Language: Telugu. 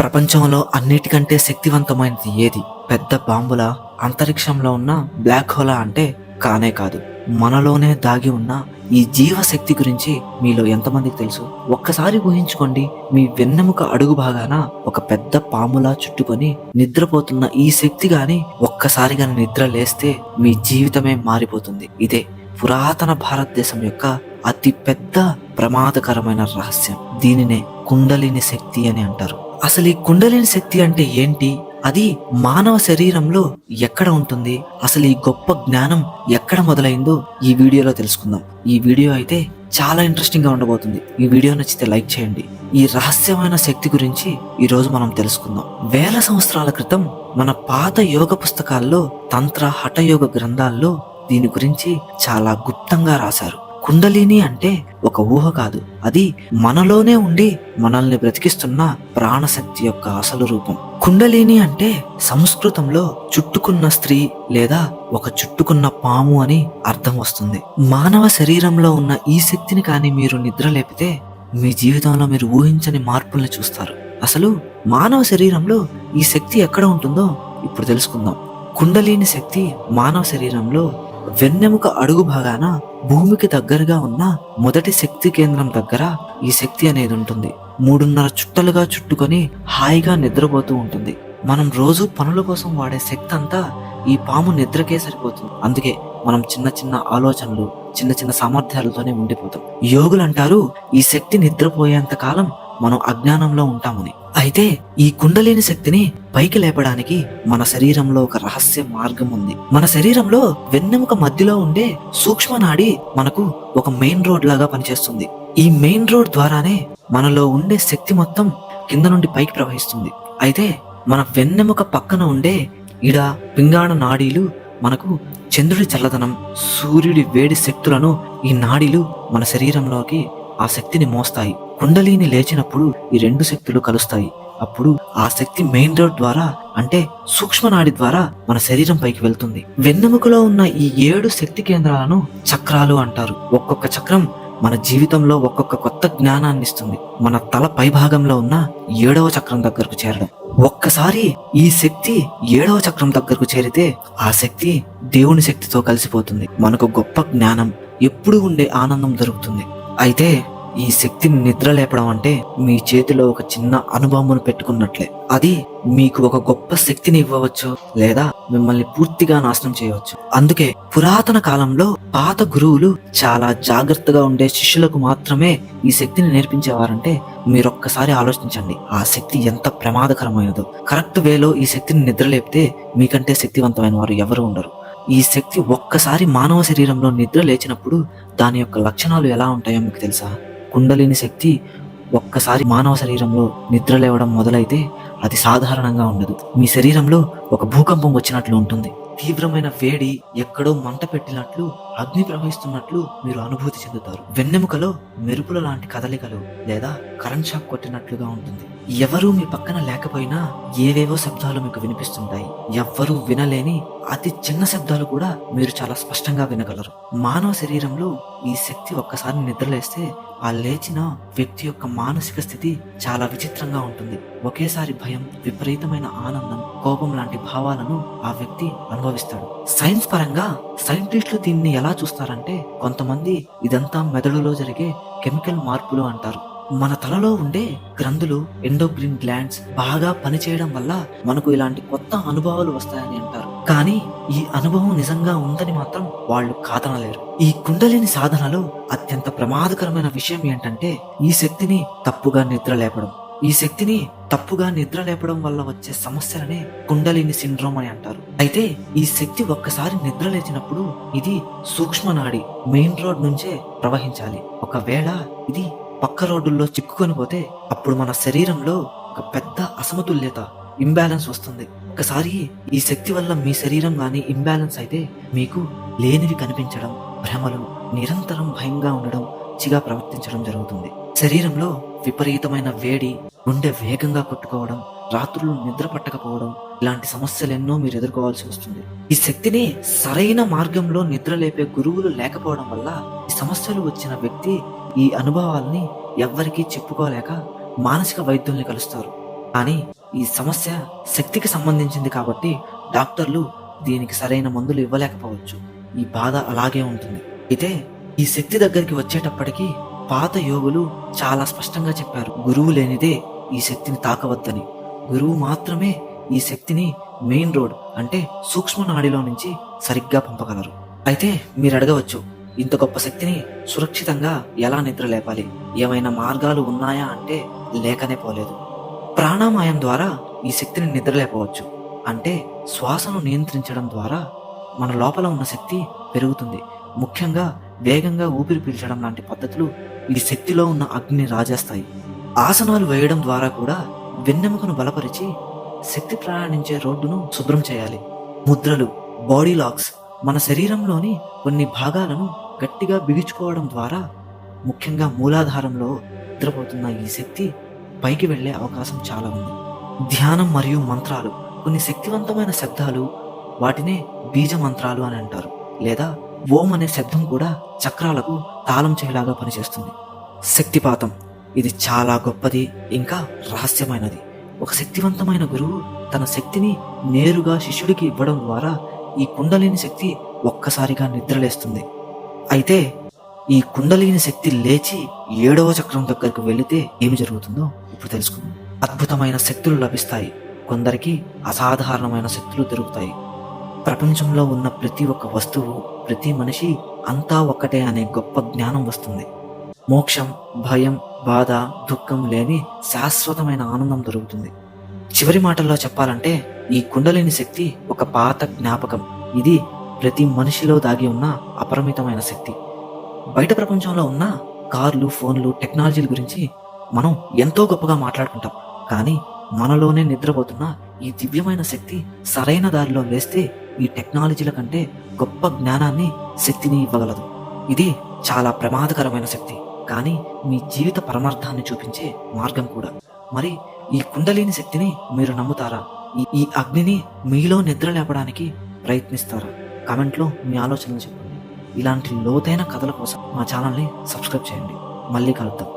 ప్రపంచంలో అన్నిటికంటే శక్తివంతమైనది ఏది? పెద్ద బాంబులా, అంతరిక్షంలో ఉన్న బ్లాక్ హోలా అంటే కానే కాదు. మనలోనే దాగి ఉన్న ఈ జీవశక్తి గురించి మీలో ఎంతమందికి తెలుసు? ఒక్కసారి ఊహించుకోండి, మీ వెన్నెముక అడుగు భాగాన ఒక పెద్ద పాములా చుట్టుకొని నిద్రపోతున్న ఈ శక్తి గాని ఒక్కసారిగా నిద్ర లేస్తే మీ జీవితమే మారిపోతుంది. ఇదే పురాతన భారతదేశం యొక్క అతి పెద్ద ప్రమాదకరమైన రహస్యం. దీనినే కుండలిని శక్తి అని అంటారు. అసలు ఈ కుండలిని శక్తి అంటే ఏంటి? అది మానవ శరీరంలో ఎక్కడ ఉంటుంది? అసలు ఈ గొప్ప జ్ఞానం ఎక్కడ మొదలైందో ఈ వీడియోలో తెలుసుకుందాం. ఈ వీడియో అయితే చాలా ఇంట్రెస్టింగ్ గా ఉండబోతుంది. ఈ వీడియో నచ్చితే లైక్ చేయండి. ఈ రహస్యమైన శక్తి గురించి ఈ రోజు మనం తెలుసుకుందాం. వేల సంవత్సరాల క్రితం మన పాత యోగ పుస్తకాల్లో, తంత్ర హఠయోగ గ్రంథాల్లో దీని గురించి చాలా గుప్తంగా రాశారు. కుండలిని అంటే ఒక ఊహ కాదు, అది మనలోనే ఉండి మనల్ని బ్రతికిస్తున్న ప్రాణశక్తి యొక్క అసలు రూపం. కుండలిని అంటే సంస్కృతంలో చుట్టుకున్న స్త్రీ లేదా ఒక చుట్టుకున్న పాము అని అర్థం వస్తుంది. మానవ శరీరంలో ఉన్న ఈ శక్తిని కానీ మీరు నిద్ర లేపితే మీ జీవితంలో మీరు ఊహించని మార్పుల్ని చూస్తారు. అసలు మానవ శరీరంలో ఈ శక్తి ఎక్కడ ఉంటుందో ఇప్పుడు తెలుసుకుందాం. కుండలిని శక్తి మానవ శరీరంలో వెన్నెముక అడుగు భాగాన భూమికి దగ్గరగా ఉన్న మొదటి శక్తి కేంద్రం దగ్గర ఈ శక్తి అనేది ఉంటుంది. 3.5 చుట్టలుగా చుట్టుకొని హాయిగా నిద్రపోతూ ఉంటుంది. మనం రోజు పనుల కోసం వాడే శక్తి అంతా ఈ పాము నిద్రకే సరిపోతుంది. అందుకే మనం చిన్న చిన్న ఆలోచనలు, చిన్న చిన్న సామర్థ్యాలతోనే ఉండిపోతాం. యోగులు అంటారు, ఈ శక్తి నిద్రపోయేంత కాలం మనం అజ్ఞానంలో ఉంటామని. అయితే ఈ కుండలిని శక్తిని పైకి లేపడానికి మన శరీరంలో ఒక రహస్య మార్గం ఉంది. మన శరీరంలో వెన్నెముక మధ్యలో ఉండే సూక్ష్మ నాడి మనకు ఒక మెయిన్ రోడ్ లాగా పనిచేస్తుంది. ఈ మెయిన్ రోడ్ ద్వారానే మనలో ఉండే శక్తి మొత్తం కింద నుండి పైకి ప్రవహిస్తుంది. అయితే మన వెన్నెముక పక్కన ఉండే ఇడ పింగాణ నాడీలు మనకు చంద్రుడి చల్లదనం, సూర్యుడి వేడి శక్తులను ఈ నాడీలు మన శరీరంలోకి ఆ శక్తిని మోస్తాయి. కుండలిని లేచినప్పుడు ఈ రెండు శక్తులు కలుస్తాయి. అప్పుడు ఆ శక్తి మెయిన్ రోడ్ ద్వారా, అంటే సూక్ష్మనాడి ద్వారా మన శరీరం పైకి వెళ్తుంది. వెన్నెముకలో ఉన్న ఈ 7 శక్తి కేంద్రాలను చక్రాలు అంటారు. ఒక్కొక్క చక్రం మన జీవితంలో ఒక్కొక్క కొత్త జ్ఞానాన్ని ఇస్తుంది. మన తల పై భాగంలో ఉన్న 7వ చక్రం దగ్గరకు చేరడం. ఒక్కసారి ఈ శక్తి 7వ చక్రం దగ్గరకు చేరితే ఆ శక్తి దేవుని శక్తితో కలిసిపోతుంది. మనకు గొప్ప జ్ఞానం, ఎప్పుడు ఉండే ఆనందం దొరుకుతుంది. అయితే ఈ శక్తిని నిద్ర లేపడం అంటే మీ చేతిలో ఒక చిన్న అణుబాంబును పెట్టుకున్నట్లే. అది మీకు ఒక గొప్ప శక్తిని ఇవ్వవచ్చు, లేదా మిమ్మల్ని పూర్తిగా నాశనం చేయవచ్చు. అందుకే పురాతన కాలంలో పాత గురువులు చాలా జాగ్రత్తగా ఉండే శిష్యులకు మాత్రమే ఈ శక్తిని నేర్పించేవారంటే మీరొక్కసారి ఆలోచించండి, ఆ శక్తి ఎంత ప్రమాదకరమైనదో. కరెక్ట్ వేలో ఈ శక్తిని నిద్ర లేపితే మీకంటే శక్తివంతమైన వారు ఎవరు ఉండరు. ఈ శక్తి ఒక్కసారి మానవ శరీరంలో నిద్ర లేచినప్పుడు దాని యొక్క లక్షణాలు ఎలా ఉంటాయో మీకు తెలుసా? కుండలిని శక్తి ఒక్కసారి మానవ శరీరంలో నిద్ర లేవడం మొదలైతే అది సాధారణంగా ఉండదు. మీ శరీరంలో ఒక భూకంపం వచ్చినట్లు ఉంటుంది. తీవ్రమైన వేడి, ఎక్కడో మంట పెట్టినట్లు, అగ్ని ప్రవహిస్తున్నట్లు మీరు అనుభూతి చెందుతారు. వెన్నెముకలో మెరుపుల లాంటి కదలికలు లేదా కరెంట్ షాక్ కొట్టినట్లుగా ఉంటుంది. ఎవరూ మీ పక్కన లేకపోయినా ఏవేవో శబ్దాలు మీకు వినిపిస్తుంటాయి. ఎవ్వరూ వినలేని అతి చిన్న శబ్దాలు కూడా మీరు చాలా స్పష్టంగా వినగలరు. మానవ శరీరంలో ఈ శక్తి ఒక్కసారి నిద్రలేస్తే ఆ లేచిన వ్యక్తి యొక్క మానసిక స్థితి చాలా విచిత్రంగా ఉంటుంది. ఒకేసారి భయం, విపరీతమైన ఆనందం, కోపం లాంటి భావాలను ఆ వ్యక్తి అనుభవిస్తాడు. సైన్స్ పరంగా సైంటిస్టులు దీన్ని ఎలా చూస్తారంటే, కొంతమంది ఇదంతా మెదడులో జరిగే కెమికల్ మార్పులు అంటారు. మన తలలో ఉండే గ్రంథులు, ఎండోక్రిన్ గ్లాండ్స్ బాగా పనిచేయడం వల్ల మనకు ఇలాంటి కొత్త అనుభవాలు వస్తాయని అంటారు. కానీ ఈ అనుభవం నిజంగా ఉందని మాత్రం వాళ్ళు కాదనలేరు. ఈ కుండలిని సాధనలో అత్యంత ప్రమాదకరమైన విషయం ఏంటంటే ఈ శక్తిని తప్పుగా నిద్ర లేపడం. ఈ శక్తిని తప్పుగా నిద్ర లేపడం వల్ల వచ్చే సమస్యలనే కుండలిని సిండ్రోమ్ అని అంటారు. అయితే ఈ శక్తి ఒక్కసారి నిద్ర లేచినప్పుడు ఇది సూక్ష్మనాడి మెయిన్ రోడ్ నుంచే ప్రవహించాలి. ఒకవేళ ఇది పక్క రోడ్డుల్లో చిక్కుకొని పోతే అప్పుడు మన శరీరంలో ఒక పెద్ద అసమతుల్యత, ఇంబ్యాలెన్స్ వస్తుంది. ఒకసారి ఈ శక్తి వల్ల మీ శరీరం గాని ఇంబ్యాలెన్స్ అయితే మీకు లేనివి కనిపించడం, భ్రమలు, నిరంతరం భయంగా ఉండడం, చిగా ప్రవర్తించడం జరుగుతుంది. శరీరంలో విపరీతమైన వేడి, గుండె వేగంగా కొట్టుకోవడం, రాత్రులు నిద్ర పట్టకపోవడం, ఇలాంటి సమస్యలెన్నో మీరు ఎదుర్కోవాల్సి వస్తుంది. ఈ శక్తిని సరైన మార్గంలో నిద్ర లేపే గురువులు లేకపోవడం వల్ల ఈ సమస్యలు వచ్చిన వ్యక్తి ఈ అనుభవాల్ని ఎవ్వరికీ చెప్పుకోలేక మానసిక వైద్యుల్ని కలుస్తారు. కానీ ఈ సమస్య శక్తికి సంబంధించింది కాబట్టి డాక్టర్లు దీనికి సరైన మందులు ఇవ్వలేకపోవచ్చు. ఈ బాధ అలాగే ఉంటుంది. అయితే ఈ శక్తి దగ్గరికి వచ్చేటప్పటికి పాత యోగులు చాలా స్పష్టంగా చెప్పారు, గురువు లేనిదే ఈ శక్తిని తాకవద్దని. గురువు మాత్రమే ఈ శక్తిని మెయిన్ రోడ్ అంటే సూక్ష్మ నాడిలో నుంచి సరిగ్గా పంపగలరు. అయితే మీరు అడగవచ్చు, ఇంత గొప్ప శక్తిని సురక్షితంగా ఎలా నిద్ర లేపాలి, ఏమైనా మార్గాలు ఉన్నాయా అంటే లేకనే పోలేదు. ప్రాణాయామం ద్వారా ఈ శక్తిని నిద్రలేపవచ్చు. అంటే శ్వాసను నియంత్రించడం ద్వారా మన లోపల ఉన్న శక్తి పెరుగుతుంది. ముఖ్యంగా వేగంగా ఊపిరి పీల్చడం లాంటి పద్ధతులు ఈ శక్తిలో ఉన్న అగ్నిని రాజేస్తాయి. ఆసనాలు వేయడం ద్వారా కూడా వెన్నెముకను బలపరిచి శక్తి ప్రయాణించే రోడ్డును శుభ్రం చేయాలి. ముద్రలు, బాడీ లాక్స్ మన శరీరంలోని కొన్ని భాగాలను గట్టిగా బిగించుకోవడం ద్వారా, ముఖ్యంగా మూలాధారంలో నిద్రపోతున్న ఈ శక్తి పైకి వెళ్లే అవకాశం చాలా ఉంది. ధ్యానం మరియు మంత్రాలు, కొన్ని శక్తివంతమైన శబ్దాలు, వాటినే బీజ మంత్రాలు అని అంటారు. లేదా ఓం అనే శబ్దం కూడా చక్రాలకు తాళం చేయలాగా పనిచేస్తుంది. శక్తిపాతం, ఇది చాలా గొప్పది, ఇంకా రహస్యమైనది. ఒక శక్తివంతమైన గురువు తన శక్తిని నేరుగా శిష్యుడికి ఇవ్వడం ద్వారా ఈ కుండలిని శక్తి ఒక్కసారిగా నిద్రలేస్తుంది. అయితే ఈ కుండలిని శక్తి లేచి 7వ చక్రం దగ్గరకు వెళితే ఏమి జరుగుతుందో ఇప్పుడు తెలుసుకుందాం. అద్భుతమైన శక్తులు లభిస్తాయి, కొందరికి అసాధారణమైన శక్తులు దొరుకుతాయి. ప్రపంచంలో ఉన్న ప్రతి ఒక్క వస్తువు, ప్రతి మనిషి అంతా ఒక్కటే అనే గొప్ప జ్ఞానం వస్తుంది. మోక్షం, భయం, బాధ, దుఃఖం లేని శాశ్వతమైన ఆనందం దొరుకుతుంది. చివరి మాటల్లో చెప్పాలంటే ఈ కుండలిని శక్తి ఒక పాత జ్ఞాపకం. ఇది ప్రతి మనిషిలో దాగి ఉన్న అపరిమితమైన శక్తి. బయట ప్రపంచంలో ఉన్న కార్లు, ఫోన్లు, టెక్నాలజీల గురించి మనం ఎంతో గొప్పగా మాట్లాడుకుంటాం. కానీ మనలోనే నిద్రపోతున్న ఈ దివ్యమైన శక్తి సరైన దారిలో వేస్తే ఈ టెక్నాలజీల కంటే గొప్ప జ్ఞానాన్ని, శక్తిని ఇవ్వగలదు. ఇది చాలా ప్రమాదకరమైన శక్తి, కానీ మీ జీవిత పరమార్థాన్ని చూపించే మార్గం కూడా. మరి ఈ కుండలిని శక్తిని మీరు నమ్ముతారా? ఈ అగ్నిని మీలో నిద్ర లేపడానికి ప్రయత్నిస్తారా? కామెంట్లో మీ ఆలోచనలు చెప్పండి. ఇలాంటి లోతైన కథల కోసం మా ఛానల్ని సబ్స్క్రైబ్ చేయండి. మళ్ళీ కలుద్దాం.